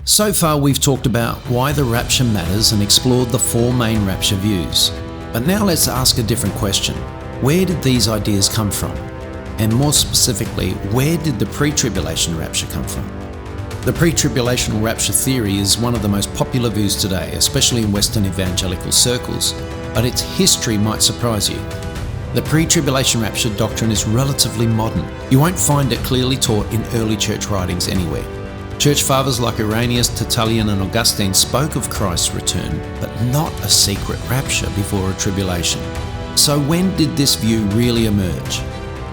So far we've talked about why the rapture matters and explored the four main rapture views. But now let's ask a different question. Where did these ideas come from? And more specifically, where did the pre-tribulation rapture come from? The pre-tribulation rapture theory is one of the most popular views today, especially in Western evangelical circles, but its history might surprise you. The pre-tribulation rapture doctrine is relatively modern. You won't find it clearly taught in early church writings anywhere. Church fathers like Irenaeus, Tertullian and Augustine spoke of Christ's return, but not a secret rapture before a tribulation. So when did this view really emerge?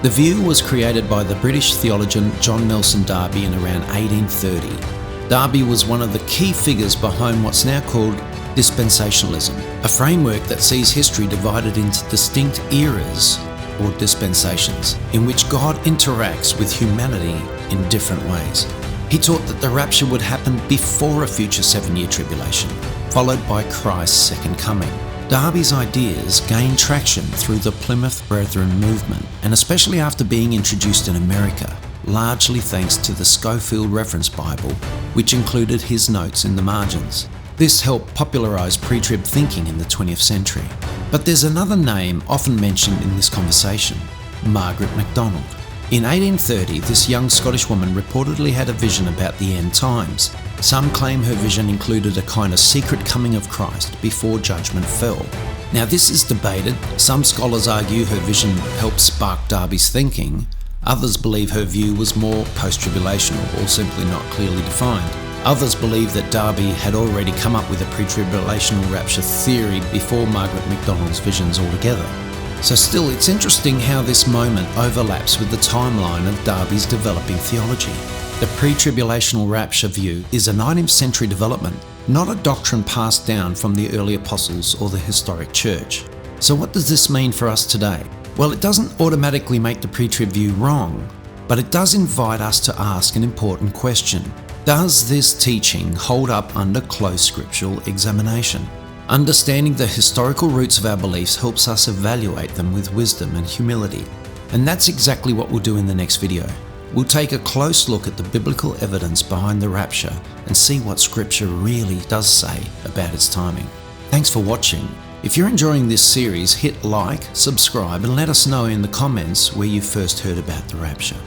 The view was created by the British theologian John Nelson Darby in around 1830. Darby was one of the key figures behind what's now called dispensationalism, a framework that sees history divided into distinct eras or dispensations, in which God interacts with humanity in different ways. He taught that the rapture would happen before a future 7-year tribulation, followed by Christ's second coming. Darby's ideas gained traction through the Plymouth Brethren movement, and especially after being introduced in America, largely thanks to the Scofield Reference Bible, which included his notes in the margins. This helped popularize pre-trib thinking in the 20th century. But there's another name often mentioned in this conversation, Margaret MacDonald. In 1830, this young Scottish woman reportedly had a vision about the end times. Some claim her vision included a kind of secret coming of Christ before judgment fell. Now this is debated. Some scholars argue her vision helped spark Darby's thinking. Others believe her view was more post-tribulational or simply not clearly defined. Others believe that Darby had already come up with a pre-tribulational rapture theory before Margaret MacDonald's visions altogether. So still, it's interesting how this moment overlaps with the timeline of Darby's developing theology. The pre-tribulational rapture view is a 19th century development, not a doctrine passed down from the early apostles or the historic church. So what does this mean for us today? Well, it doesn't automatically make the pre-trib view wrong, but it does invite us to ask an important question. Does this teaching hold up under close scriptural examination? Understanding the historical roots of our beliefs helps us evaluate them with wisdom and humility. And that's exactly what we'll do in the next video. We'll take a close look at the biblical evidence behind the rapture and see what scripture really does say about its timing. Thanks for watching. If you're enjoying this series, hit like, subscribe and let us know in the comments where you first heard about the rapture.